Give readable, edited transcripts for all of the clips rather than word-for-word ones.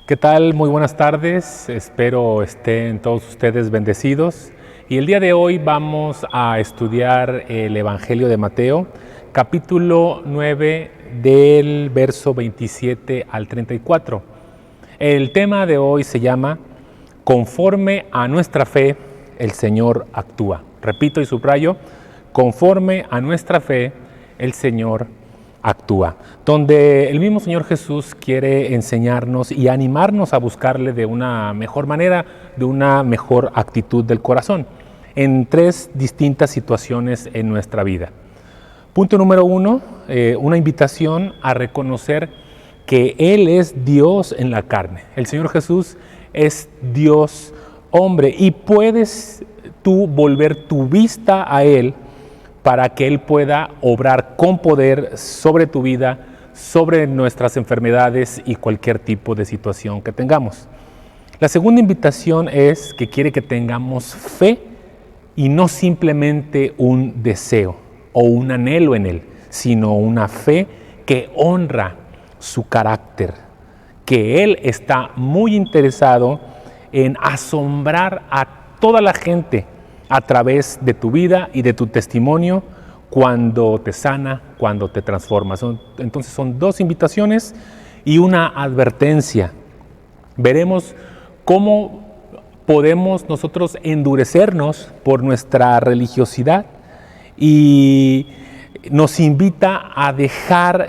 ¿Qué tal? Muy buenas tardes. Espero estén todos ustedes bendecidos. Y el día de hoy vamos a estudiar el Evangelio de Mateo, capítulo 9, del verso 27 al 34. El tema de hoy se llama Conforme a nuestra fe, el Señor actúa. Repito y subrayo, conforme a nuestra fe, el Señor actúa. Donde el mismo Señor Jesús quiere enseñarnos y animarnos a buscarle de una mejor manera, de una mejor actitud del corazón, en tres distintas situaciones en nuestra vida. Punto número 1, una invitación a reconocer que Él es Dios en la carne. El Señor Jesús es Dios hombre y puedes tú volver tu vista a Él para que Él pueda obrar con poder sobre tu vida, sobre nuestras enfermedades y cualquier tipo de situación que tengamos. La segunda invitación es que quiere que tengamos fe y no simplemente un deseo o un anhelo en Él, sino una fe que honra su carácter, que Él está muy interesado en asombrar a toda la gente a través de tu vida y de tu testimonio cuando te sana, cuando te transforma. Entonces son dos invitaciones y una advertencia. Veremos cómo podemos nosotros endurecernos por nuestra religiosidad y nos invita a dejar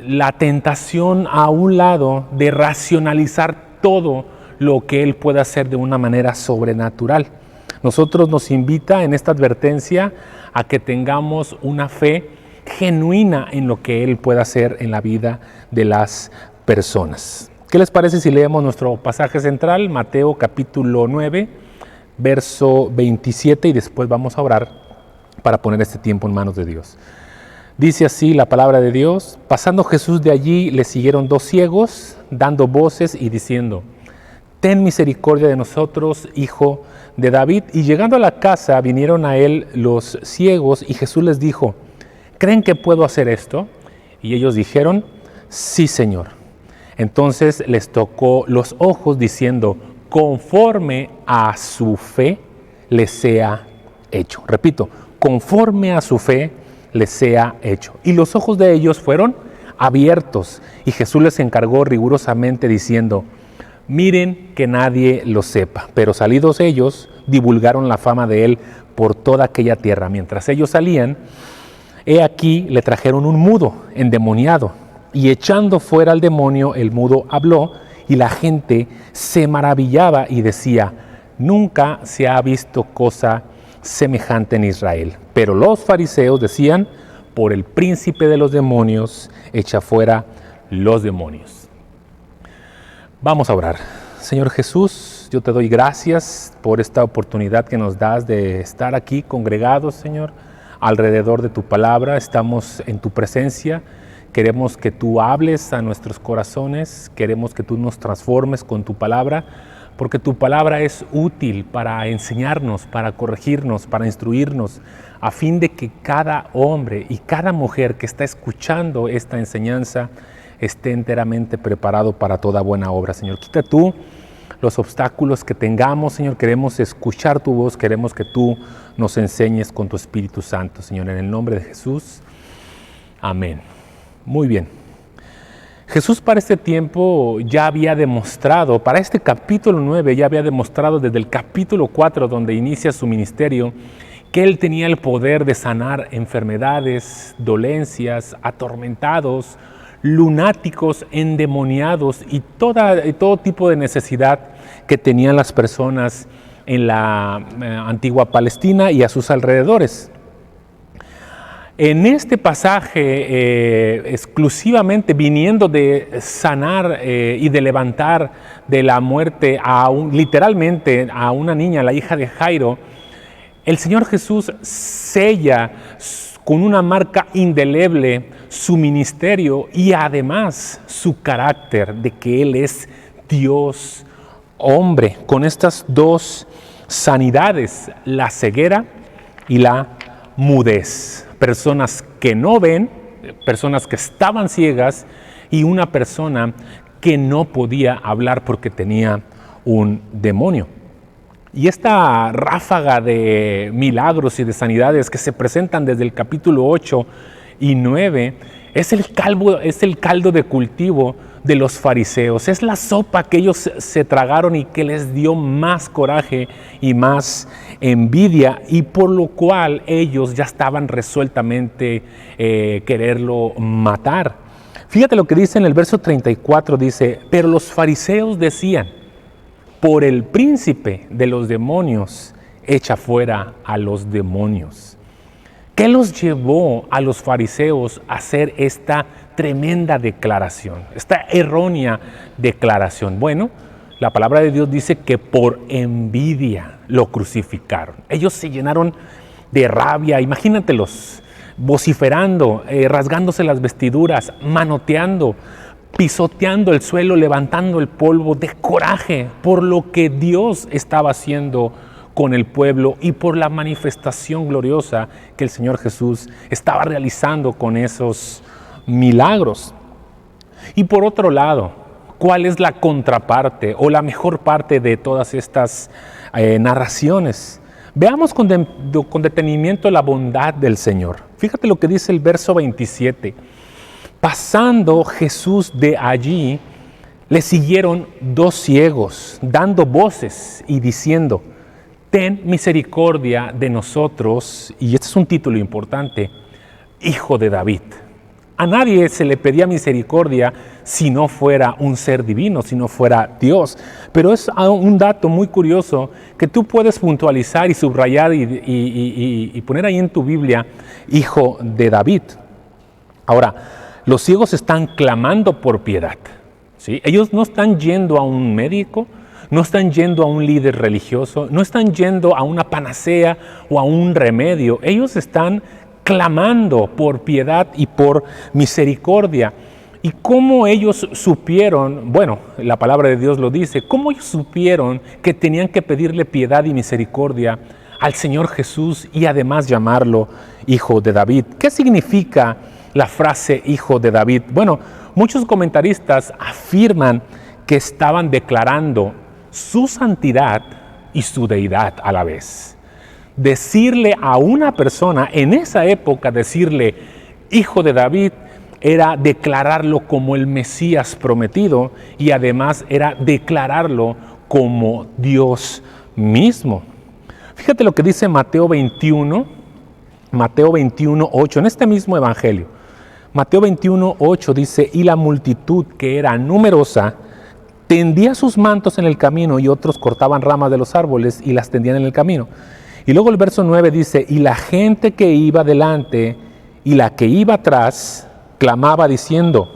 la tentación a un lado de racionalizar todo lo que Él puede hacer de una manera sobrenatural. Nosotros nos invita en esta advertencia a que tengamos una fe genuina en lo que Él puede hacer en la vida de las personas. ¿Qué les parece si leemos nuestro pasaje central, Mateo capítulo 9, verso 27, y después vamos a orar para poner este tiempo en manos de Dios? Dice así la palabra de Dios: pasando Jesús de allí, le siguieron dos ciegos, dando voces y diciendo: ten misericordia de nosotros, hijo de David. Y llegando a la casa, vinieron a él los ciegos, y Jesús les dijo: ¿creen que puedo hacer esto? Y ellos dijeron: sí, Señor. Entonces les tocó los ojos, diciendo: conforme a su fe les sea hecho. Repito, conforme a su fe les sea hecho. Y los ojos de ellos fueron abiertos, y Jesús les encargó rigurosamente diciendo: miren que nadie lo sepa. Pero salidos ellos, divulgaron la fama de él por toda aquella tierra. Mientras ellos salían, he aquí le trajeron un mudo endemoniado, y echando fuera al demonio, el mudo habló, y la gente se maravillaba y decía: nunca se ha visto cosa semejante en Israel. Pero los fariseos decían: por el príncipe de los demonios, echa fuera los demonios. Vamos a orar. Señor Jesús, yo te doy gracias por esta oportunidad que nos das de estar aquí congregados, Señor, alrededor de tu palabra. Estamos en tu presencia. Queremos que tú hables a nuestros corazones. Queremos que tú nos transformes con tu palabra, porque tu palabra es útil para enseñarnos, para corregirnos, para instruirnos, a fin de que cada hombre y cada mujer que está escuchando esta enseñanza esté enteramente preparado para toda buena obra. Señor, quita tú los obstáculos que tengamos, Señor. Queremos escuchar tu voz, queremos que tú nos enseñes con tu Espíritu Santo, Señor, en el nombre de Jesús. Amén. Muy bien. Jesús para este tiempo ya había demostrado, para este capítulo 9 ya había demostrado desde el capítulo 4, donde inicia su ministerio, que Él tenía el poder de sanar enfermedades, dolencias, atormentados, lunáticos, endemoniados y todo tipo de necesidad que tenían las personas en la antigua Palestina y a sus alrededores. En este pasaje, exclusivamente viniendo de sanar y de levantar de la muerte literalmente a una niña, la hija de Jairo, el Señor Jesús sella con una marca indeleble su ministerio y además su carácter de que Él es Dios hombre, con estas dos sanidades, la ceguera y la mudez. Personas que no ven, personas que estaban ciegas y una persona que no podía hablar porque tenía un demonio. Y esta ráfaga de milagros y de sanidades que se presentan desde el capítulo 8 y 9 es el caldo de cultivo de los fariseos. Es la sopa que ellos se tragaron y que les dio más coraje y más envidia, y por lo cual ellos ya estaban resueltamente quererlo matar. Fíjate lo que dice en el verso 34, dice: pero los fariseos decían: por el príncipe de los demonios, echa fuera a los demonios. ¿Qué los llevó a los fariseos a hacer esta tremenda declaración, esta errónea declaración? Bueno, la palabra de Dios dice que por envidia lo crucificaron. Ellos se llenaron de rabia, imagínatelos, vociferando, rasgándose las vestiduras, manoteando, pisoteando el suelo, levantando el polvo, de coraje por lo que Dios estaba haciendo con el pueblo y por la manifestación gloriosa que el Señor Jesús estaba realizando con esos milagros. Y por otro lado, ¿cuál es la contraparte o la mejor parte de todas estas narraciones? Veamos con detenimiento la bondad del Señor. Fíjate lo que dice el verso 27. Pasando Jesús de allí, le siguieron dos ciegos, dando voces y diciendo: ten misericordia de nosotros. Y este es un título importante: Hijo de David. A nadie se le pedía misericordia si no fuera un ser divino, si no fuera Dios. Pero es un dato muy curioso que tú puedes puntualizar y subrayar y poner ahí en tu Biblia: Hijo de David. Ahora, los ciegos están clamando por piedad, ¿sí? Ellos no están yendo a un médico, no están yendo a un líder religioso, no están yendo a una panacea o a un remedio. Ellos están clamando por piedad y por misericordia. ¿Y cómo ellos supieron? Bueno, la palabra de Dios lo dice. ¿Cómo ellos supieron que tenían que pedirle piedad y misericordia al Señor Jesús y además llamarlo Hijo de David? ¿Qué significa la frase Hijo de David? Bueno, muchos comentaristas afirman que estaban declarando su santidad y su deidad a la vez. Decirle a una persona en esa época, decirle Hijo de David, era declararlo como el Mesías prometido y además era declararlo como Dios mismo. Fíjate lo que dice Mateo 21, 8, en este mismo evangelio. Mateo 21, 8 dice: y la multitud, que era numerosa, tendía sus mantos en el camino, y otros cortaban ramas de los árboles y las tendían en el camino. Y luego el verso 9 dice: y la gente que iba delante y la que iba atrás clamaba diciendo: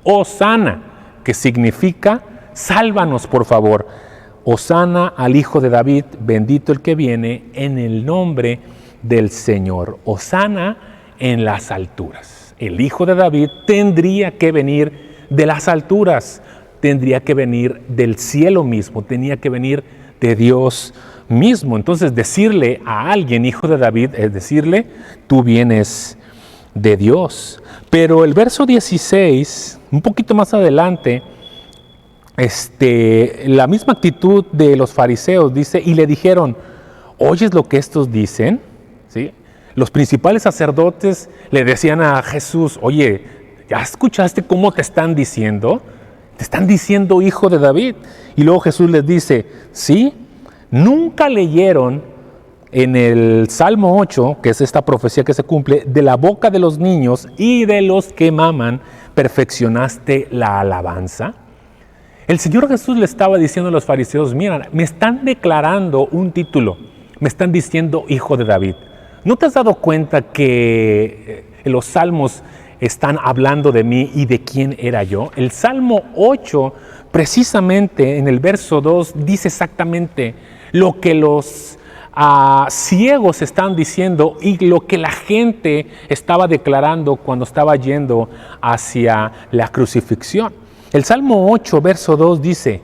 Hosana, que significa sálvanos por favor. Hosana al Hijo de David, bendito el que viene en el nombre del Señor. Hosana en las alturas. El Hijo de David tendría que venir de las alturas, tendría que venir del cielo mismo, tenía que venir de Dios mismo. Entonces, decirle a alguien Hijo de David es decirle: tú vienes de Dios. Pero el verso 16, un poquito más adelante, la misma actitud de los fariseos dice: y le dijeron: ¿oyes lo que estos dicen? ¿Sí? Los principales sacerdotes le decían a Jesús: oye, ¿ya escuchaste cómo te están diciendo? Te están diciendo Hijo de David. Y luego Jesús les dice: sí, nunca leyeron en el Salmo 8, que es esta profecía que se cumple: de la boca de los niños y de los que maman, perfeccionaste la alabanza. El Señor Jesús le estaba diciendo a los fariseos: mira, me están declarando un título, me están diciendo Hijo de David. ¿No te has dado cuenta que los salmos están hablando de mí y de quién era yo? El Salmo 8, precisamente en el verso 2, dice exactamente lo que los ciegos están diciendo y lo que la gente estaba declarando cuando estaba yendo hacia la crucifixión. El Salmo 8, verso 2 dice: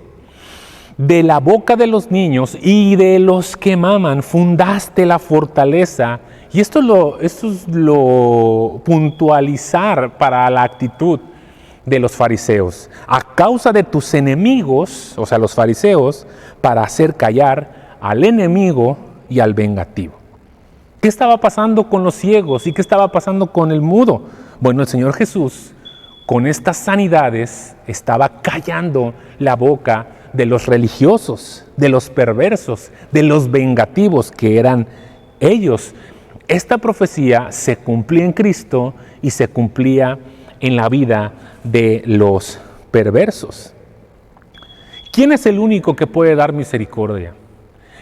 de la boca de los niños y de los que maman fundaste la fortaleza. Y esto es lo puntualizar para la actitud de los fariseos, a causa de tus enemigos, o sea, los fariseos, para hacer callar al enemigo y al vengativo. ¿Qué estaba pasando con los ciegos y qué estaba pasando con el mudo? Bueno, el Señor Jesús, con estas sanidades, estaba callando la boca de los religiosos, de los perversos, de los vengativos que eran ellos. Esta profecía se cumplía en Cristo y se cumplía en la vida de los perversos. ¿Quién es el único que puede dar misericordia?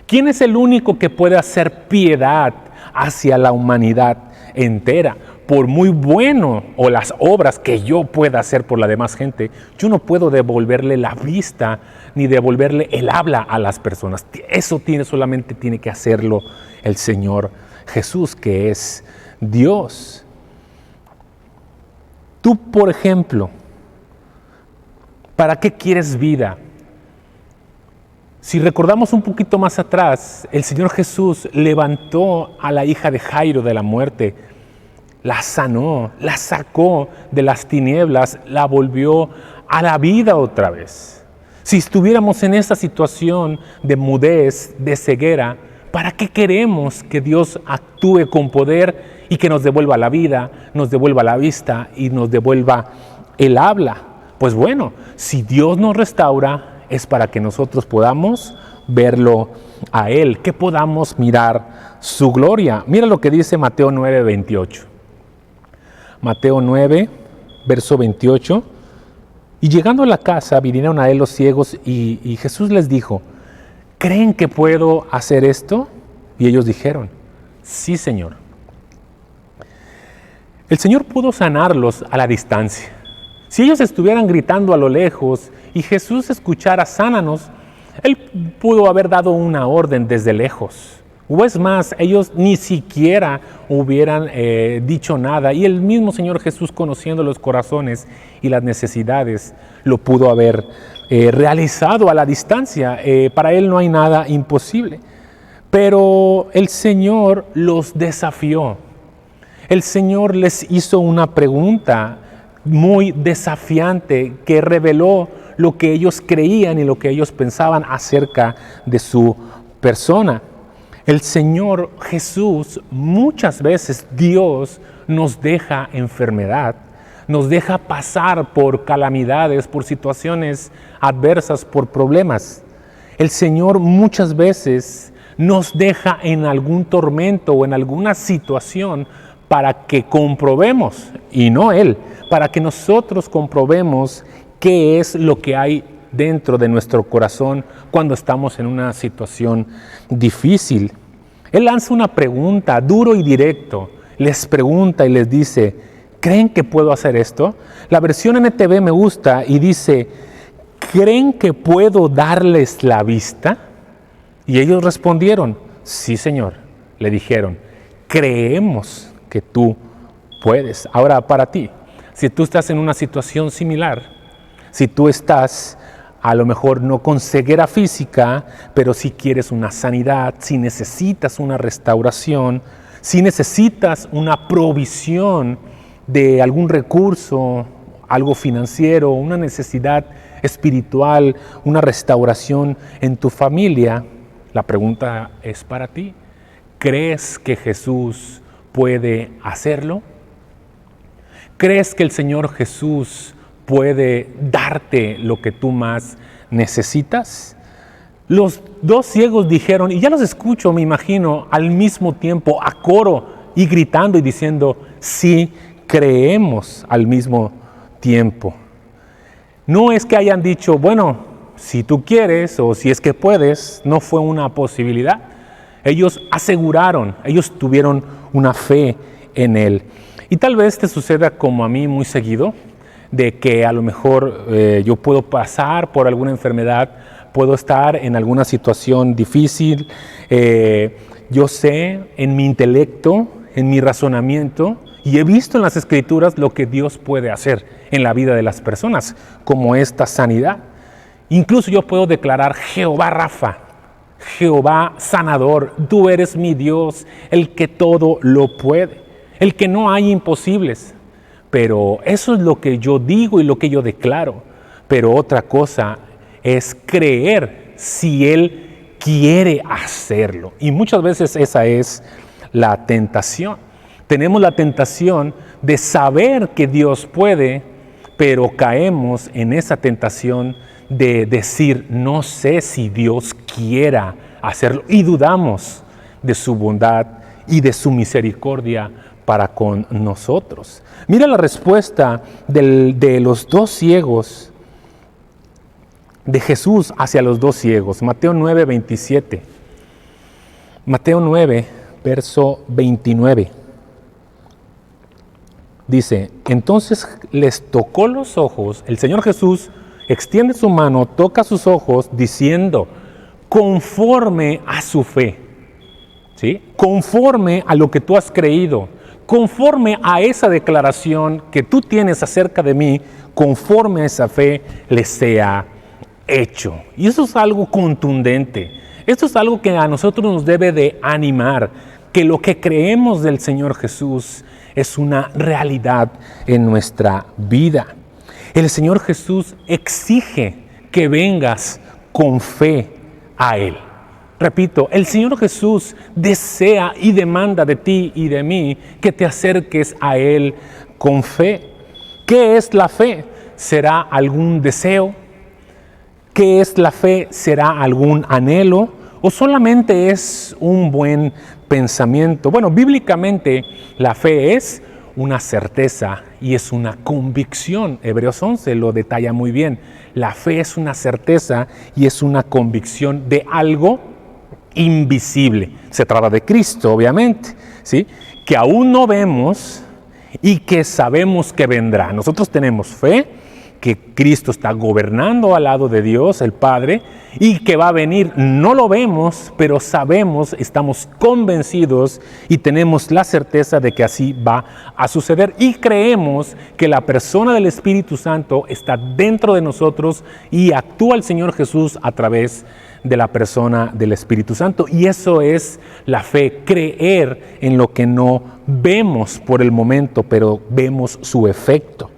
¿Quién es el único que puede hacer piedad hacia la humanidad entera? Por muy bueno o las obras que yo pueda hacer por la demás gente, yo no puedo devolverle la vista ni devolverle el habla a las personas. Eso solamente tiene que hacerlo el Señor Jesús, que es Dios. Tú, por ejemplo, ¿para qué quieres vida? Si recordamos un poquito más atrás, el Señor Jesús levantó a la hija de Jairo de la muerte, la sanó, la sacó de las tinieblas, la volvió a la vida otra vez. Si estuviéramos en esta situación de mudez, de ceguera, ¿para qué queremos que Dios actúe con poder y que nos devuelva la vida, nos devuelva la vista y nos devuelva el habla? Pues bueno, si Dios nos restaura, es para que nosotros podamos verlo a Él, que podamos mirar su gloria. Mira lo que dice Mateo 9, 28. Mateo 9, verso 28. Y llegando a la casa, vinieron a Él los ciegos y Jesús les dijo, ¿creen que puedo hacer esto? Y ellos dijeron, sí, Señor. El Señor pudo sanarlos a la distancia. Si ellos estuvieran gritando a lo lejos y Jesús escuchara sánanos, Él pudo haber dado una orden desde lejos. O es más, ellos ni siquiera hubieran dicho nada y el mismo Señor Jesús, conociendo los corazones y las necesidades, lo pudo haber realizado a la distancia. Para Él no hay nada imposible. Pero el Señor los desafió. El Señor les hizo una pregunta muy desafiante que reveló lo que ellos creían y lo que ellos pensaban acerca de su persona. El Señor Jesús, muchas veces Dios nos deja enfermedad, nos deja pasar por calamidades, por situaciones adversas, por problemas. El Señor muchas veces nos deja en algún tormento o en alguna situación para que comprobemos, y no Él, para que nosotros comprobemos qué es lo que hay dentro de nuestro corazón cuando estamos en una situación difícil. Él lanza una pregunta duro y directo, les pregunta y les dice, ¿creen que puedo hacer esto? La versión NTV me gusta y dice, ¿creen que puedo darles la vista? Y ellos respondieron, sí, Señor. Le dijeron, creemos que tú puedes. Ahora, para ti, si tú estás en una situación similar, si tú estás a lo mejor no con ceguera física, pero si quieres una sanidad, si necesitas una restauración, si necesitas una provisión de algún recurso, algo financiero, una necesidad espiritual, una restauración en tu familia, la pregunta es para ti. ¿Crees que Jesús puede hacerlo? ¿Crees que el Señor Jesús puede darte lo que tú más necesitas? Los dos ciegos dijeron, y ya los escucho, me imagino, al mismo tiempo, a coro, y gritando y diciendo, sí, creemos al mismo tiempo. No es que hayan dicho, bueno, si tú quieres o si es que puedes, no fue una posibilidad. Ellos aseguraron, ellos tuvieron una fe en Él. Y tal vez te suceda como a mí muy seguido, de que a lo mejor yo puedo pasar por alguna enfermedad, puedo estar en alguna situación difícil. Yo sé en mi intelecto, en mi razonamiento, y he visto en las Escrituras lo que Dios puede hacer en la vida de las personas, como esta sanidad. Incluso yo puedo declarar, Jehová Rafa, Jehová sanador, tú eres mi Dios, el que todo lo puede, el que no hay imposibles. pero eso es lo que yo digo y lo que yo declaro. Pero otra cosa es creer si Él quiere hacerlo. Y muchas veces esa es la tentación. Tenemos la tentación de saber que Dios puede, pero caemos en esa tentación de decir, no sé si Dios quiera hacerlo. Y dudamos de su bondad y de su misericordia para con nosotros. Mira la respuesta de los dos ciegos, de Jesús hacia los dos ciegos. Mateo 9, 27. Mateo 9, verso 29. Dice, entonces les tocó los ojos, el Señor Jesús extiende su mano, toca sus ojos, diciendo, conforme a su fe, ¿sí? Conforme a lo que tú has creído, conforme a esa declaración que tú tienes acerca de mí, conforme a esa fe les sea hecho. Y eso es algo contundente, esto es algo que a nosotros nos debe de animar, que lo que creemos del Señor Jesús es una realidad en nuestra vida. El Señor Jesús exige que vengas con fe a Él. Repito, el Señor Jesús desea y demanda de ti y de mí que te acerques a Él con fe. ¿Qué es la fe? ¿Será algún deseo? ¿Qué es la fe? ¿Será algún anhelo? ¿O solamente es un buen pensamiento? Bueno, bíblicamente la fe es una certeza y es una convicción. Hebreos 11 lo detalla muy bien. La fe es una certeza y es una convicción de algo invisible. Se trata de Cristo, obviamente, ¿sí? Que aún no vemos y que sabemos que vendrá. Nosotros tenemos fe que Cristo está gobernando al lado de Dios, el Padre, y que va a venir. No lo vemos, pero sabemos, estamos convencidos y tenemos la certeza de que así va a suceder. Y creemos que la persona del Espíritu Santo está dentro de nosotros y actúa el Señor Jesús a través de la persona del Espíritu Santo. Y eso es la fe, creer en lo que no vemos por el momento, pero vemos su efecto.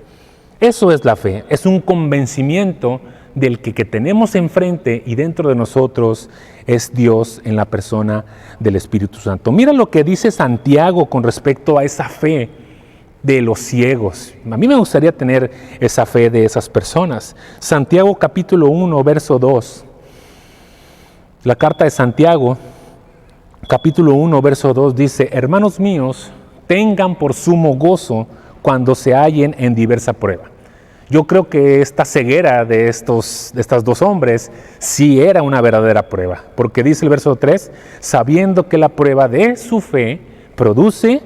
Eso es la fe, es un convencimiento del que tenemos enfrente y dentro de nosotros es Dios en la persona del Espíritu Santo. Mira lo que dice Santiago con respecto a esa fe de los ciegos. A mí me gustaría tener esa fe de esas personas. Santiago capítulo 1, verso 2. La carta de Santiago, capítulo 1, verso 2 dice, hermanos míos, tengan por sumo gozo cuando se hallen en diversa prueba. Yo creo que esta ceguera de estos dos hombres sí era una verdadera prueba, porque dice el verso 3, sabiendo que la prueba de su fe produce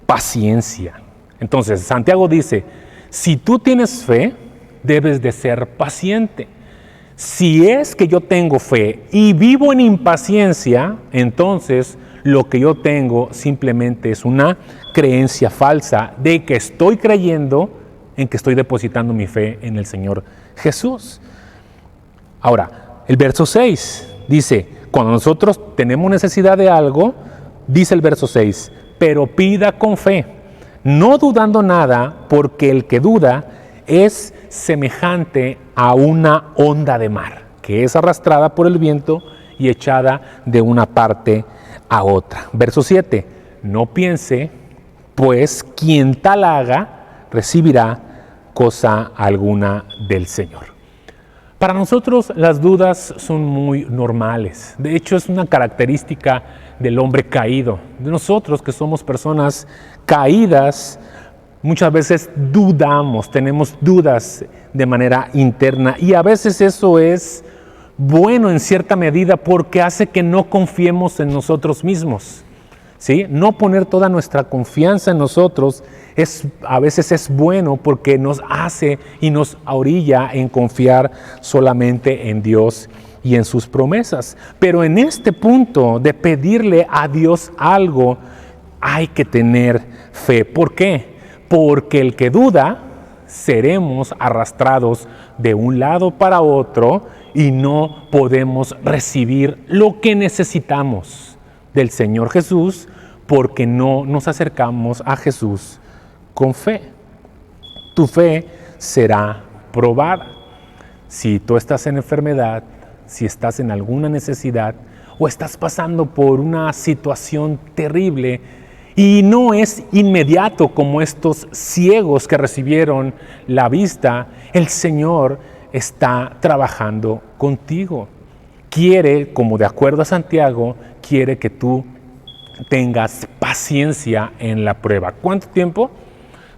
paciencia. Entonces, Santiago dice, si tú tienes fe, debes de ser paciente. Si es que yo tengo fe y vivo en impaciencia, entonces lo que yo tengo simplemente es una creencia falsa de que estoy creyendo en que estoy depositando mi fe en el Señor Jesús. Ahora, el verso 6 dice, cuando nosotros tenemos necesidad de algo, dice el verso 6, pero pida con fe, no dudando nada, porque el que duda es semejante a una onda de mar, que es arrastrada por el viento y echada de una parte a otra. Verso 7, no piense, pues quien tal haga, recibirá cosa alguna del Señor. Para nosotros las dudas son muy normales. De hecho, es una característica del hombre caído. De nosotros que somos personas caídas, muchas veces dudamos, tenemos dudas de manera interna y a veces eso es bueno en cierta medida porque hace que no confiemos en nosotros mismos. ¿Sí? No poner toda nuestra confianza en nosotros a veces es bueno porque nos hace y nos orilla en confiar solamente en Dios y en sus promesas. Pero en este punto de pedirle a Dios algo, hay que tener fe. ¿Por qué? Porque el que duda, seremos arrastrados de un lado para otro y no podemos recibir lo que necesitamos del Señor Jesús porque no nos acercamos a Jesús con fe. tu fe será probada. Si tú estás en enfermedad, si estás en alguna necesidad o estás pasando por una situación terrible y no es inmediato como estos ciegos que recibieron la vista, el Señor está trabajando contigo. Quiere, como de acuerdo a Santiago, quiere que tú tengas paciencia en la prueba. ¿Cuánto tiempo?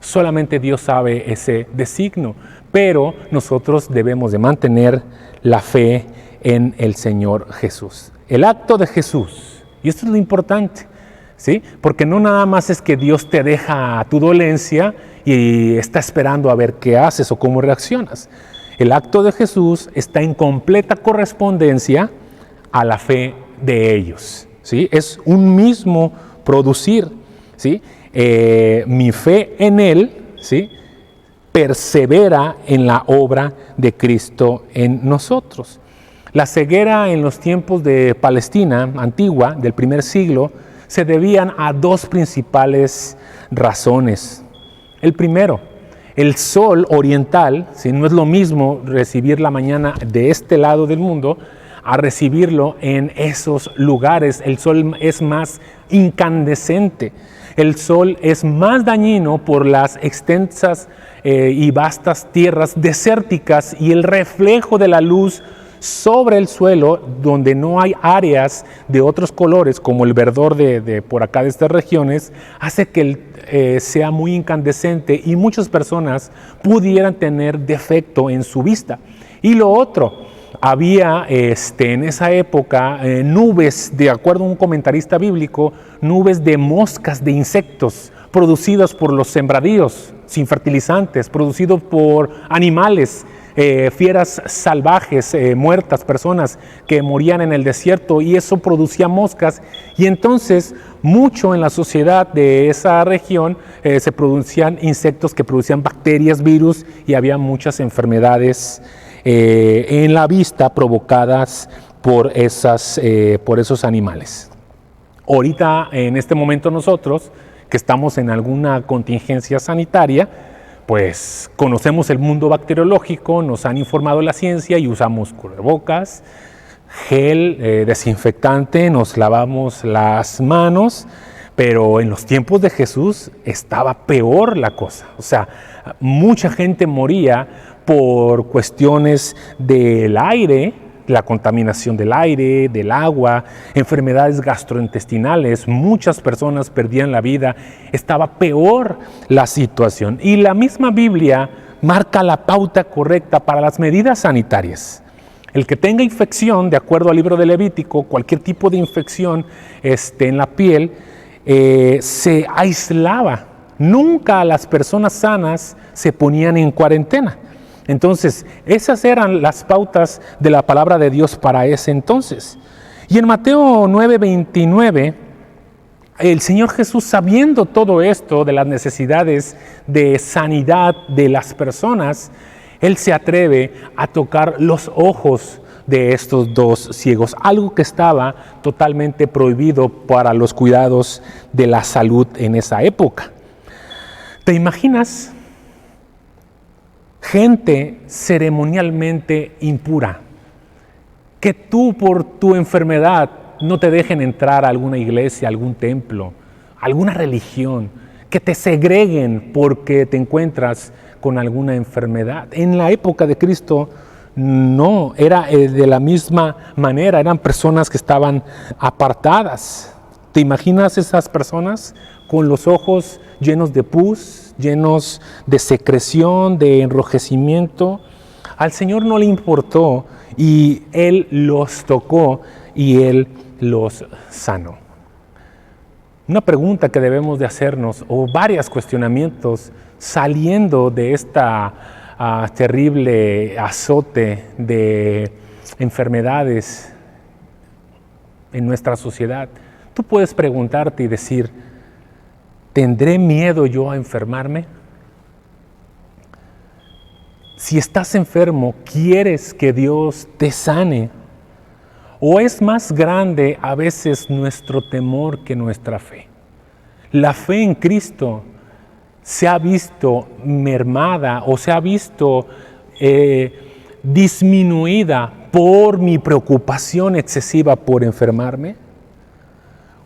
Solamente Dios sabe ese designio, pero nosotros debemos de mantener la fe en el Señor Jesús. El acto de Jesús, y esto es lo importante, ¿sí? Porque no nada más es que Dios te deja tu dolencia y está esperando a ver qué haces o cómo reaccionas. El acto de Jesús está en completa correspondencia a la fe de ellos, ¿sí? Es un mismo producir, ¿sí? Mi fe en Él, ¿sí? Persevera en la obra de Cristo en nosotros. La ceguera en los tiempos de Palestina antigua, del primer siglo, se debían a dos principales razones. El primero, el sol oriental, ¿sí? No es lo mismo recibir la mañana de este lado del mundo a recibirlo en esos lugares. El sol es más incandescente. El sol es más dañino por las extensas y vastas tierras desérticas y el reflejo de la luz sobre el suelo, donde no hay áreas de otros colores como el verdor de por acá de estas regiones, hace que sea muy incandescente y muchas personas pudieran tener defecto en su vista. Y lo otro, había en esa época nubes, de acuerdo a un comentarista bíblico, nubes de moscas, de insectos, producidas por los sembradíos, sin fertilizantes, producidos por animales, fieras salvajes, muertas, personas que morían en el desierto, y eso producía moscas. Y entonces mucho en la sociedad de esa región se producían insectos que producían bacterias, virus, y había muchas enfermedades en la vista provocadas por esos animales. Ahorita, en este momento, nosotros que estamos en alguna contingencia sanitaria, pues conocemos el mundo bacteriológico, nos han informado la ciencia y usamos cubrebocas, gel desinfectante, nos lavamos las manos, pero en los tiempos de Jesús estaba peor la cosa. O sea, mucha gente moría por cuestiones del aire, la contaminación del aire, del agua, enfermedades gastrointestinales, muchas personas perdían la vida, estaba peor la situación. Y la misma Biblia marca la pauta correcta para las medidas sanitarias. El que tenga infección, de acuerdo al libro de Levítico, cualquier tipo de infección en la piel, se aislaba. Nunca las personas sanas se ponían en cuarentena. Entonces, esas eran las pautas de la palabra de Dios para ese entonces. Y en Mateo 9:29, el Señor Jesús, sabiendo todo esto de las necesidades de sanidad de las personas, Él se atreve a tocar los ojos de estos dos ciegos, algo que estaba totalmente prohibido para los cuidados de la salud en esa época. ¿Te imaginas? Gente ceremonialmente impura, que tú por tu enfermedad no te dejen entrar a alguna iglesia, algún templo, alguna religión, que te segreguen porque te encuentras con alguna enfermedad. En la época de Cristo no, era de la misma manera, eran personas que estaban apartadas. ¿Te imaginas esas personas con los ojos llenos de pus, llenos de secreción, de enrojecimiento? Al Señor no le importó y Él los tocó y Él los sanó. Una pregunta que debemos de hacernos, o varios cuestionamientos saliendo de esta terrible azote de enfermedades en nuestra sociedad. Tú puedes preguntarte y decir, ¿tendré miedo yo a enfermarme? Si estás enfermo, ¿quieres que Dios te sane? ¿O es más grande a veces nuestro temor que nuestra fe? La fe en Cristo se ha visto mermada o se ha visto disminuida por mi preocupación excesiva por enfermarme?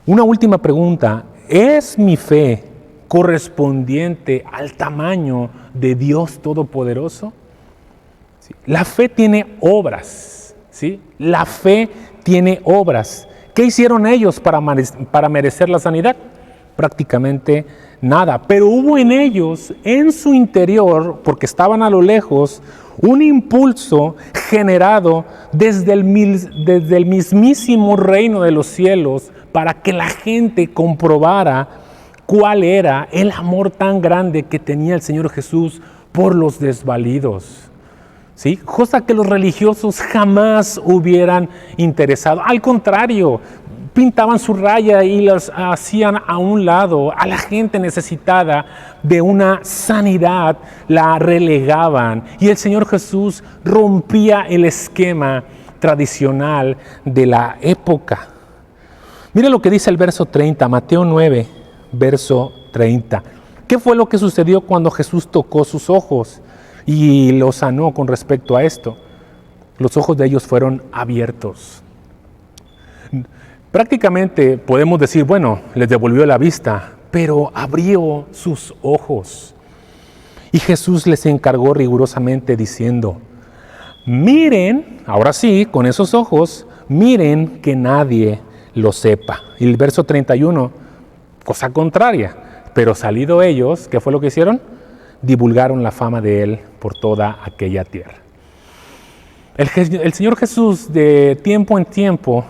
Una última pregunta, ¿es mi fe correspondiente al tamaño de Dios Todopoderoso? ¿Sí? La fe tiene obras, ¿sí? La fe tiene obras. ¿Qué hicieron ellos para merecer la sanidad? Prácticamente nada, pero hubo en ellos, en su interior, porque estaban a lo lejos, un impulso generado desde el mismísimo reino de los cielos para que la gente comprobara cuál era el amor tan grande que tenía el Señor Jesús por los desvalidos. ¿Sí? Cosa que los religiosos jamás hubieran interesado. Al contrario, pintaban su raya y las hacían a un lado. A la gente necesitada de una sanidad la relegaban. Y el Señor Jesús rompía el esquema tradicional de la época. Mira lo que dice el verso 30, Mateo 9, verso 30. ¿Qué fue lo que sucedió cuando Jesús tocó sus ojos y los sanó con respecto a esto? Los ojos de ellos fueron abiertos. Prácticamente podemos decir, bueno, les devolvió la vista, pero abrió sus ojos. Y Jesús les encargó rigurosamente diciendo, miren, ahora sí, con esos ojos, miren que nadie lo sepa. Y el verso 31, cosa contraria, pero salido ellos, ¿qué fue lo que hicieron? Divulgaron la fama de él por toda aquella tierra. El Señor Jesús de tiempo en tiempo,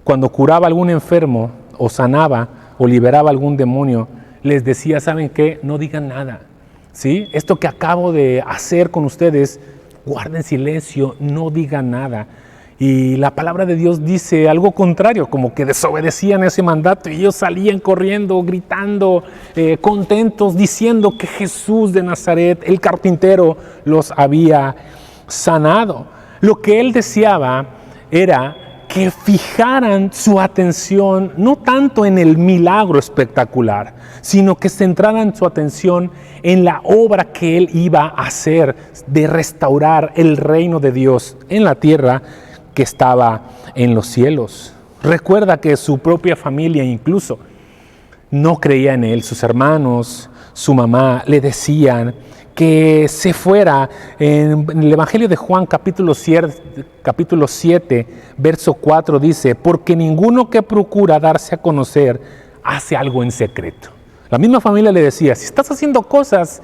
cuando curaba a algún enfermo o sanaba o liberaba algún demonio, les decía, ¿saben qué? No digan nada. ¿Sí? Esto que acabo de hacer con ustedes, guarden silencio, no digan nada. Y la palabra de Dios dice algo contrario, como que desobedecían ese mandato y ellos salían corriendo, gritando, contentos, diciendo que Jesús de Nazaret, el carpintero, los había sanado. Lo que él deseaba era que fijaran su atención no tanto en el milagro espectacular, sino que centraran su atención en la obra que él iba a hacer de restaurar el reino de Dios en la tierra que estaba en los cielos. Recuerda que su propia familia incluso no creía en él. Sus hermanos, su mamá le decían que se fuera. En el Evangelio de Juan capítulo 7, verso 4 dice, porque ninguno que procura darse a conocer hace algo en secreto. La misma familia le decía, si estás haciendo cosas,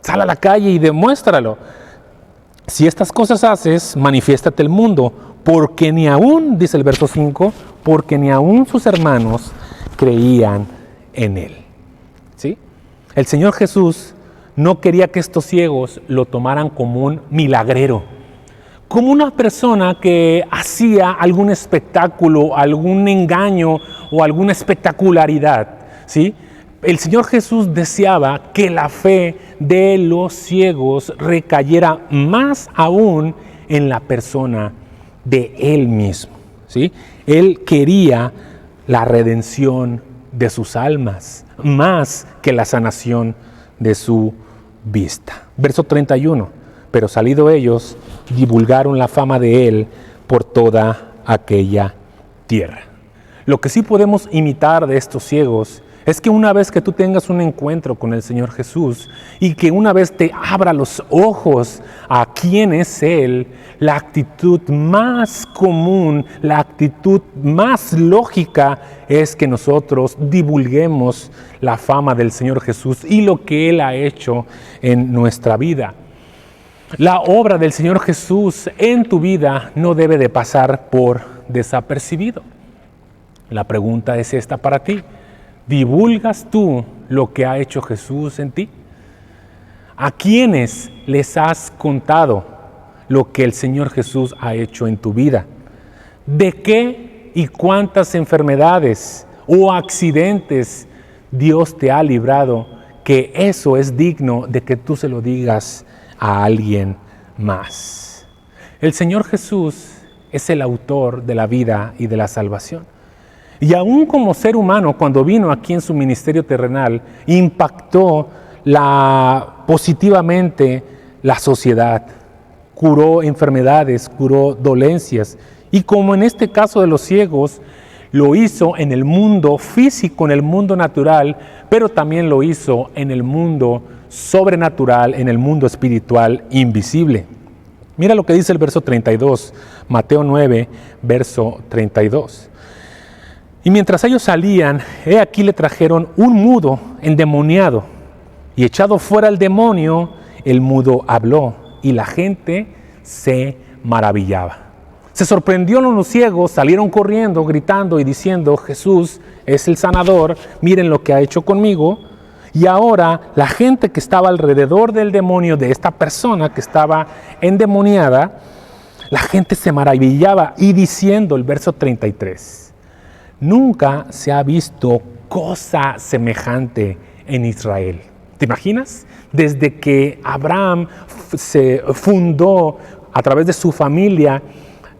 sal a la calle y demuéstralo. Si estas cosas haces, manifiéstate al mundo, porque ni aún, dice el verso 5, porque ni aún sus hermanos creían en él. ¿Sí? El Señor Jesús no quería que estos ciegos lo tomaran como un milagrero, como una persona que hacía algún espectáculo, algún engaño o alguna espectacularidad, ¿sí? El Señor Jesús deseaba que la fe de los ciegos recayera más aún en la persona de Él mismo, ¿sí? Él quería la redención de sus almas, más que la sanación de su vista. Verso 31, pero salido ellos, divulgaron la fama de él por toda aquella tierra. Lo que sí podemos imitar de estos ciegos es que una vez que tú tengas un encuentro con el Señor Jesús y que una vez te abra los ojos a quién es Él, la actitud más común, la actitud más lógica es que nosotros divulguemos la fama del Señor Jesús y lo que Él ha hecho en nuestra vida. La obra del Señor Jesús en tu vida no debe de pasar por desapercibido. La pregunta es esta para ti. ¿Divulgas tú lo que ha hecho Jesús en ti? ¿A quiénes les has contado lo que el Señor Jesús ha hecho en tu vida? ¿De qué y cuántas enfermedades o accidentes Dios te ha librado? Que eso es digno de que tú se lo digas a alguien más. El Señor Jesús es el autor de la vida y de la salvación. Y aún como ser humano, cuando vino aquí en su ministerio terrenal, impactó positivamente la sociedad, curó enfermedades, curó dolencias. Y como en este caso de los ciegos, lo hizo en el mundo físico, en el mundo natural, pero también lo hizo en el mundo sobrenatural, en el mundo espiritual invisible. Mira lo que dice el verso 32, Mateo 9, verso 32. Y mientras ellos salían, he aquí le trajeron un mudo endemoniado, y echado fuera el demonio, el mudo habló, y la gente se maravillaba. Se sorprendieron los ciegos, salieron corriendo, gritando y diciendo: Jesús es el sanador, miren lo que ha hecho conmigo. Y ahora la gente que estaba alrededor del demonio, de esta persona que estaba endemoniada, la gente se maravillaba y diciendo, el verso 33, nunca se ha visto cosa semejante en Israel. ¿Te imaginas? Desde que Abraham se fundó a través de su familia,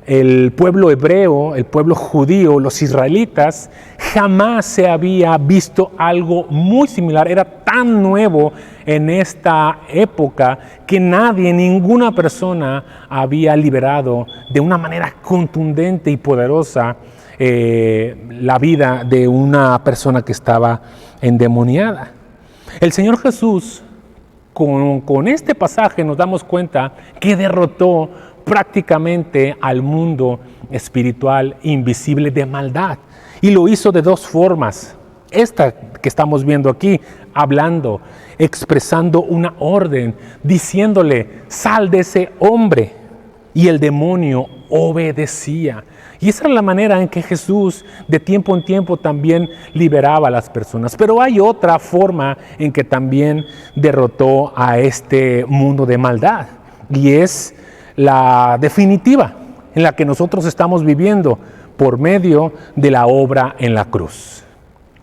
el pueblo hebreo, el pueblo judío, los israelitas, jamás se había visto algo muy similar. Era tan nuevo en esta época que nadie, ninguna persona había liberado de una manera contundente y poderosa la vida de una persona que estaba endemoniada. El Señor Jesús, con este pasaje nos damos cuenta que derrotó prácticamente al mundo espiritual invisible de maldad. Y lo hizo de dos formas. Esta que estamos viendo aquí, hablando, expresando una orden, diciéndole, sal de ese hombre. Y el demonio obedecía. Y esa era la manera en que Jesús de tiempo en tiempo también liberaba a las personas. Pero hay otra forma en que también derrotó a este mundo de maldad. Y es la definitiva en la que nosotros estamos viviendo por medio de la obra en la cruz.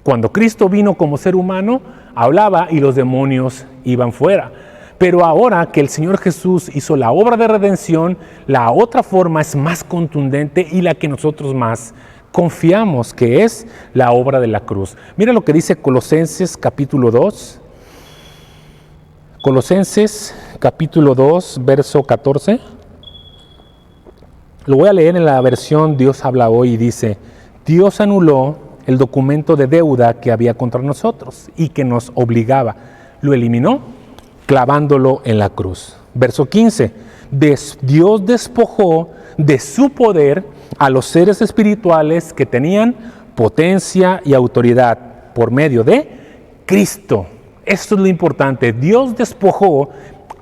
Cuando Cristo vino como ser humano, hablaba y los demonios iban fuera. Pero ahora que el Señor Jesús hizo la obra de redención, la otra forma es más contundente y la que nosotros más confiamos, que es la obra de la cruz. Mira lo que dice Colosenses capítulo 2. Colosenses capítulo 2, verso 14. Lo voy a leer en la versión Dios habla hoy y dice: Dios anuló el documento de deuda que había contra nosotros y que nos obligaba. Lo eliminó clavándolo en la cruz. Verso 15. Dios despojó de su poder a los seres espirituales que tenían potencia y autoridad por medio de Cristo. Esto es lo importante. Dios despojó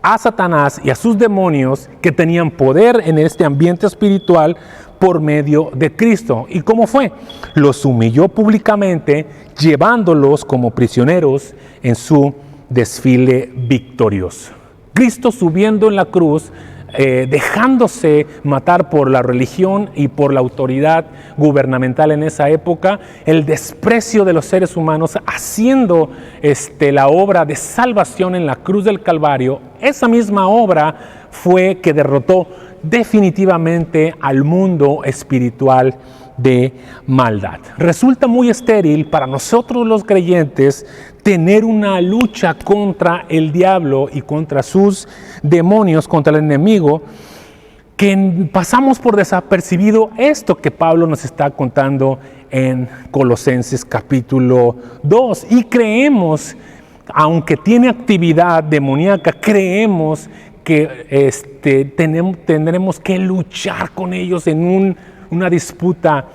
a Satanás y a sus demonios que tenían poder en este ambiente espiritual por medio de Cristo. ¿Y cómo fue? Los humilló públicamente, llevándolos como prisioneros en su desfile victorioso. Cristo subiendo en la cruz, dejándose matar por la religión y por la autoridad gubernamental en esa época, el desprecio de los seres humanos, haciendo la obra de salvación en la cruz del Calvario. Esa misma obra fue que derrotó definitivamente al mundo espiritual de maldad. Resulta muy estéril para nosotros los creyentes tener una lucha contra el diablo y contra sus demonios, contra el enemigo, que pasamos por desapercibido esto que Pablo nos está contando en Colosenses capítulo 2 y creemos, aunque tiene actividad demoníaca, creemos que tendremos que luchar con ellos en una disputa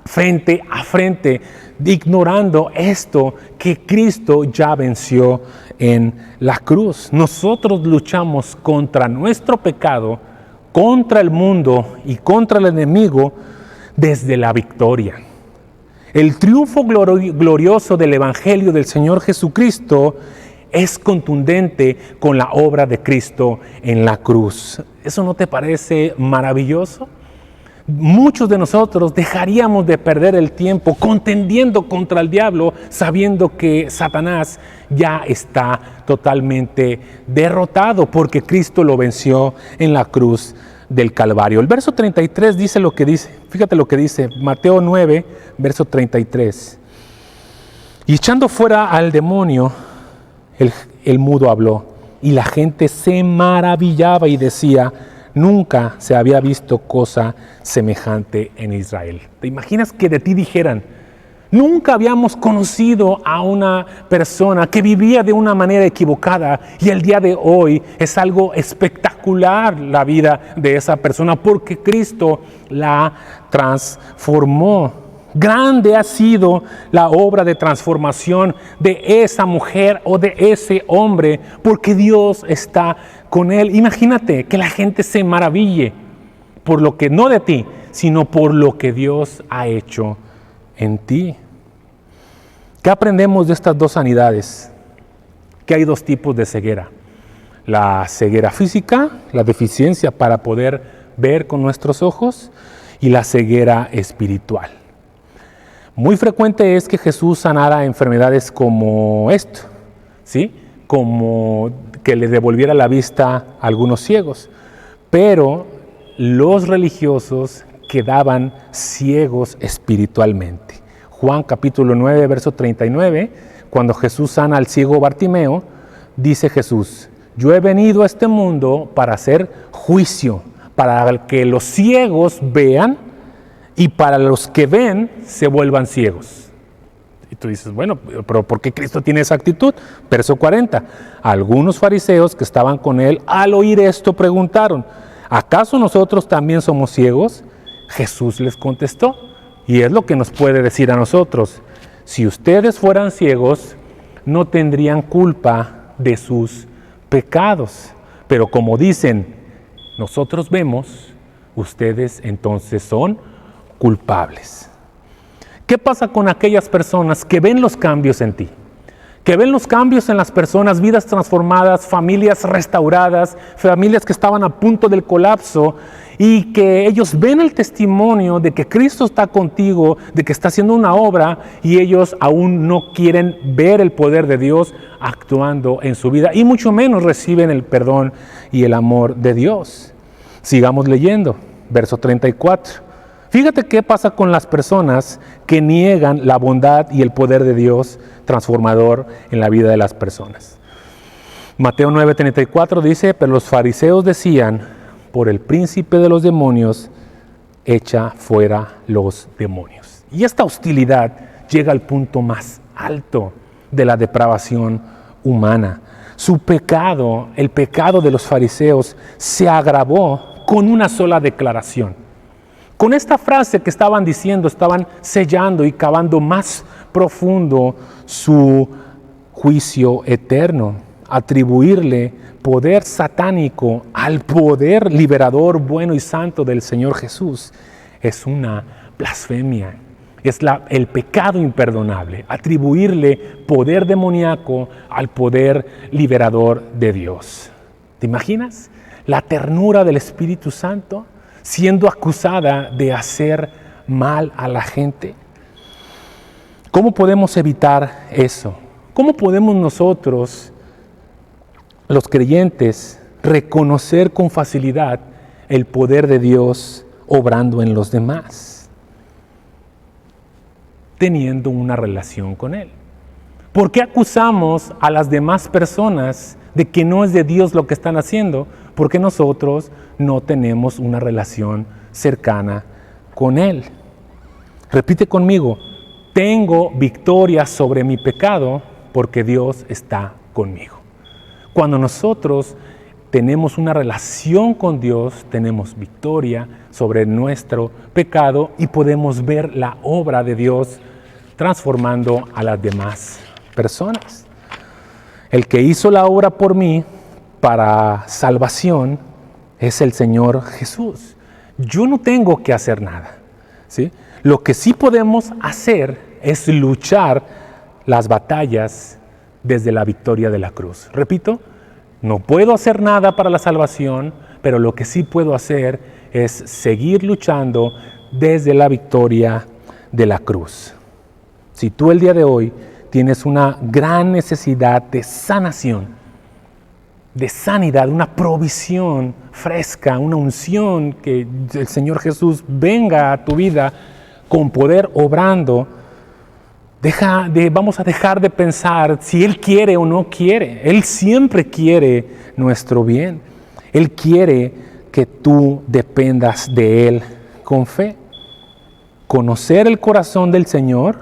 frente a frente, ignorando esto que Cristo ya venció en la cruz. Nosotros luchamos contra nuestro pecado, contra el mundo y contra el enemigo desde la victoria. El triunfo glorioso del Evangelio del Señor Jesucristo es contundente con la obra de Cristo en la cruz. ¿Eso no te parece maravilloso? Muchos de nosotros dejaríamos de perder el tiempo contendiendo contra el diablo, sabiendo que Satanás ya está totalmente derrotado porque Cristo lo venció en la cruz del Calvario. El verso 33 dice lo que dice, fíjate lo que dice, Mateo 9, verso 33. Y echando fuera al demonio, el mudo habló, y la gente se maravillaba y decía: nunca se había visto cosa semejante en Israel. ¿Te imaginas que de ti dijeran: nunca habíamos conocido a una persona que vivía de una manera equivocada, y el día de hoy es algo espectacular la vida de esa persona porque Cristo la transformó? Grande ha sido la obra de transformación de esa mujer o de ese hombre, porque Dios está con él. Imagínate que la gente se maraville por lo que no de ti, sino por lo que Dios ha hecho en ti. ¿Qué aprendemos de estas dos sanidades? Que hay dos tipos de ceguera: la ceguera física, la deficiencia para poder ver con nuestros ojos, y la ceguera espiritual. Muy frecuente es que Jesús sanara enfermedades como esto, ¿sí? Como que le devolviera la vista a algunos ciegos, pero los religiosos quedaban ciegos espiritualmente. Juan capítulo 9, verso 39, cuando Jesús sana al ciego Bartimeo, dice Jesús: yo he venido a este mundo para hacer juicio, para que los ciegos vean y para los que ven se vuelvan ciegos. Y tú dices: bueno, pero ¿por qué Cristo tiene esa actitud? Verso 40, algunos fariseos que estaban con él al oír esto preguntaron: ¿acaso nosotros también somos ciegos? Jesús les contestó, y es lo que nos puede decir a nosotros: si ustedes fueran ciegos, no tendrían culpa de sus pecados. Pero como dicen, nosotros vemos, ustedes entonces son culpables. ¿Qué pasa con aquellas personas que ven los cambios en ti? Que ven los cambios en las personas, vidas transformadas, familias restauradas, familias que estaban a punto del colapso, y que ellos ven el testimonio de que Cristo está contigo, de que está haciendo una obra, y ellos aún no quieren ver el poder de Dios actuando en su vida, y mucho menos reciben el perdón y el amor de Dios. Sigamos leyendo, verso 34. Fíjate qué pasa con las personas que niegan la bondad y el poder de Dios transformador en la vida de las personas. Mateo 9:34 dice: pero los fariseos decían: por el príncipe de los demonios, echa fuera los demonios. Y esta hostilidad llega al punto más alto de la depravación humana. Su pecado, el pecado de los fariseos, se agravó con una sola declaración. Con esta frase que estaban diciendo, estaban sellando y cavando más profundo su juicio eterno. Atribuirle poder satánico al poder liberador, bueno y santo del Señor Jesús es una blasfemia. Es el pecado imperdonable. Atribuirle poder demoníaco al poder liberador de Dios. ¿Te imaginas la ternura del Espíritu Santo siendo acusada de hacer mal a la gente? ¿Cómo podemos evitar eso? ¿Cómo podemos nosotros, los creyentes, reconocer con facilidad el poder de Dios obrando en los demás? Teniendo una relación con Él. ¿Por qué acusamos a las demás personas de que no es de Dios lo que están haciendo? Porque nosotros no tenemos una relación cercana con Él. Repite conmigo: tengo victoria sobre mi pecado porque Dios está conmigo. Cuando nosotros tenemos una relación con Dios, tenemos victoria sobre nuestro pecado y podemos ver la obra de Dios transformando a las demás personas. El que hizo la obra por mí para salvación es el Señor Jesús. Yo no tengo que hacer nada, ¿sí? Lo que sí podemos hacer es luchar las batallas desde la victoria de la cruz. Repito, no puedo hacer nada para la salvación, pero lo que sí puedo hacer es seguir luchando desde la victoria de la cruz. Si tú el día de hoy tienes una gran necesidad de sanación, de sanidad, una provisión fresca, una unción, que el Señor Jesús venga a tu vida con poder obrando, Vamos a dejar de pensar si Él quiere o no quiere. Él siempre quiere nuestro bien. Él quiere que tú dependas de Él con fe. Conocer el corazón del Señor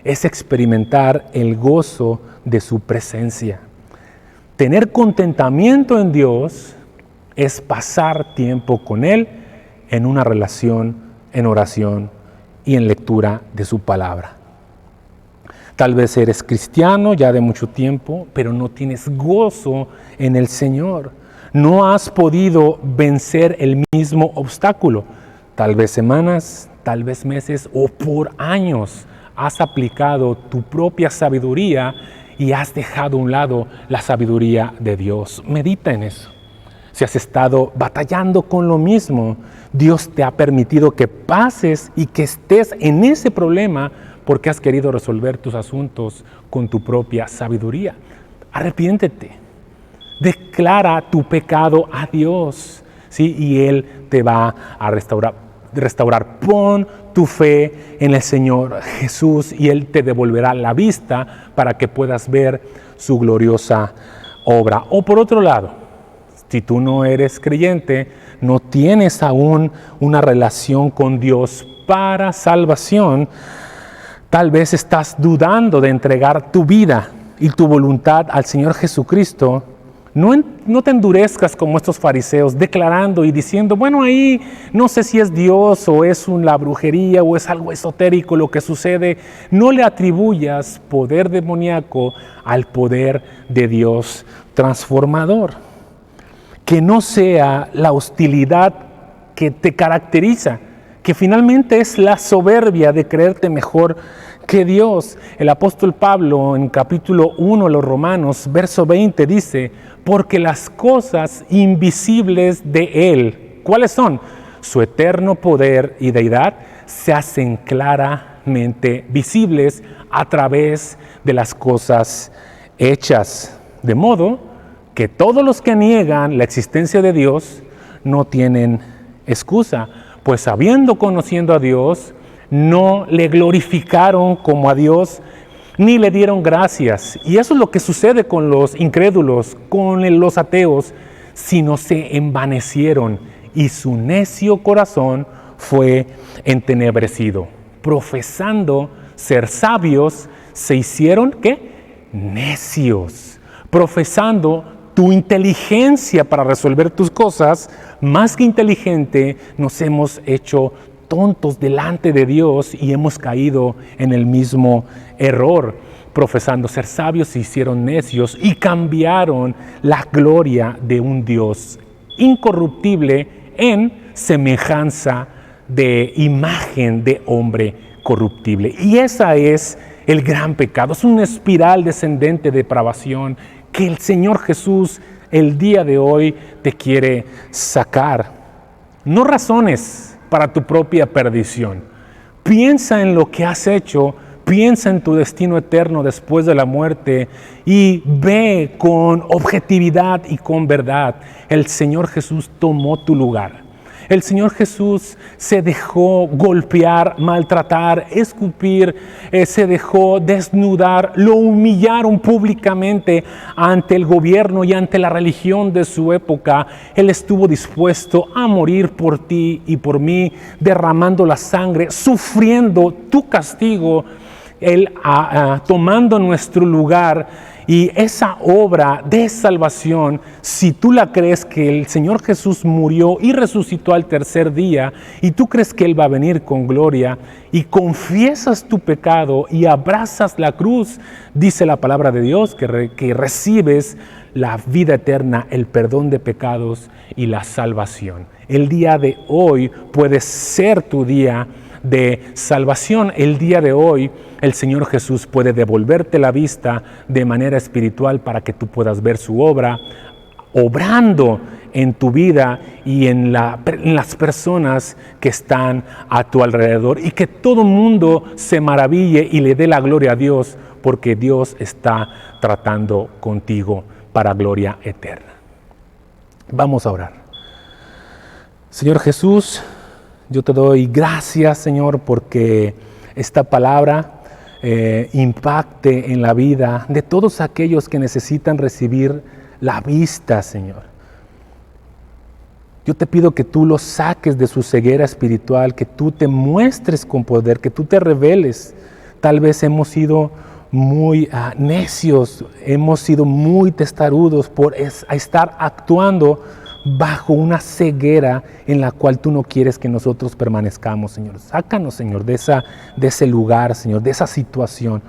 es experimentar el gozo de su presencia. Tener contentamiento en Dios es pasar tiempo con Él en una relación, en oración y en lectura de su palabra. Tal vez eres cristiano ya de mucho tiempo, pero no tienes gozo en el Señor. No has podido vencer el mismo obstáculo. Tal vez semanas, tal vez meses o por años has aplicado tu propia sabiduría y has dejado a un lado la sabiduría de Dios. Medita en eso. Si has estado batallando con lo mismo, Dios te ha permitido que pases y que estés en ese problema porque has querido resolver tus asuntos con tu propia sabiduría. Arrepiéntete. Declara tu pecado a Dios, ¿sí? Y Él te va a restaurar. Pon tu fe en el Señor Jesús y Él te devolverá la vista para que puedas ver su gloriosa obra. O por otro lado, si tú no eres creyente, no tienes aún una relación con Dios para salvación, tal vez estás dudando de entregar tu vida y tu voluntad al Señor Jesucristo. No te endurezcas como estos fariseos, declarando y diciendo, bueno, ahí no sé si es Dios o es la brujería o es algo esotérico lo que sucede. No le atribuyas poder demoníaco al poder de Dios transformador. Que no sea la hostilidad que te caracteriza, que finalmente es la soberbia de creerte mejor que Dios. El apóstol Pablo en capítulo 1 de los Romanos, verso 20 dice, porque las cosas invisibles de Él, ¿cuáles son? Su eterno poder y deidad se hacen claramente visibles a través de las cosas hechas. De modo que todos los que niegan la existencia de Dios no tienen excusa, pues conociendo a Dios, no le glorificaron como a Dios, ni le dieron gracias. Y eso es lo que sucede con los incrédulos, con los ateos, sino se envanecieron y su necio corazón fue entenebrecido. Profesando ser sabios, se hicieron, ¿qué? Necios. Profesando tu inteligencia para resolver tus cosas, más que inteligente, nos hemos hecho tontos delante de Dios y hemos caído en el mismo error. Profesando ser sabios, se hicieron necios y cambiaron la gloria de un Dios incorruptible en semejanza de imagen de hombre corruptible. Y esa es el gran pecado. Es una espiral descendente de depravación que el Señor Jesús el día de hoy te quiere sacar. No razones para tu propia perdición. Piensa en lo que has hecho, piensa en tu destino eterno después de la muerte y ve con objetividad y con verdad. El Señor Jesús tomó tu lugar. El Señor Jesús se dejó golpear, maltratar, escupir, se dejó desnudar, lo humillaron públicamente ante el gobierno y ante la religión de su época. Él estuvo dispuesto a morir por ti y por mí, derramando la sangre, sufriendo tu castigo, Él tomando nuestro lugar. Y esa obra de salvación, si tú la crees que el Señor Jesús murió y resucitó al tercer día, y tú crees que Él va a venir con gloria, y confiesas tu pecado y abrazas la cruz, dice la palabra de Dios, que recibes la vida eterna, el perdón de pecados y la salvación. El día de hoy puede ser tu día de salvación. El día de hoy el Señor Jesús puede devolverte la vista de manera espiritual para que tú puedas ver su obra obrando en tu vida y en las personas que están a tu alrededor, y que todo mundo se maraville y le dé la gloria a Dios, porque Dios está tratando contigo para gloria eterna. Vamos a orar. Señor Jesús, yo te doy gracias, Señor, porque esta palabra impacte en la vida de todos aquellos que necesitan recibir la vista, Señor. Yo te pido que tú los saques de su ceguera espiritual, que tú te muestres con poder, que tú te reveles. Tal vez hemos sido muy necios, hemos sido muy testarudos por estar actuando bajo una ceguera en la cual tú no quieres que nosotros permanezcamos, Señor. Sácanos, Señor, de ese lugar, Señor, de esa situación.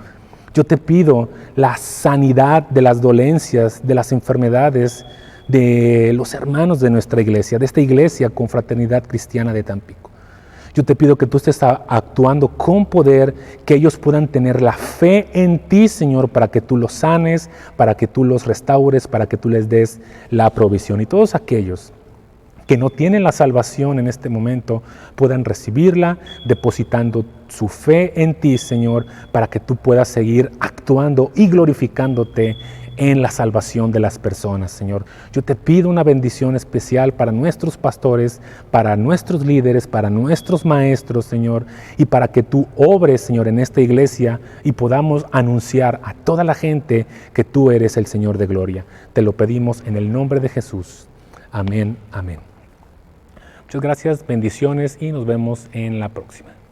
Yo te pido la sanidad de las dolencias, de las enfermedades de los hermanos de nuestra iglesia, de esta iglesia Confraternidad Cristiana de Tampico. Yo te pido que tú estés actuando con poder, que ellos puedan tener la fe en ti, Señor, para que tú los sanes, para que tú los restaures, para que tú les des la provisión. Y todos aquellos que no tienen la salvación en este momento puedan recibirla, depositando su fe en ti, Señor, para que tú puedas seguir actuando y glorificándote en la salvación de las personas, Señor. Yo te pido una bendición especial para nuestros pastores, para nuestros líderes, para nuestros maestros, Señor, y para que tú obres, Señor, en esta iglesia y podamos anunciar a toda la gente que tú eres el Señor de gloria. Te lo pedimos en el nombre de Jesús. Amén, amén. Muchas gracias, bendiciones y nos vemos en la próxima.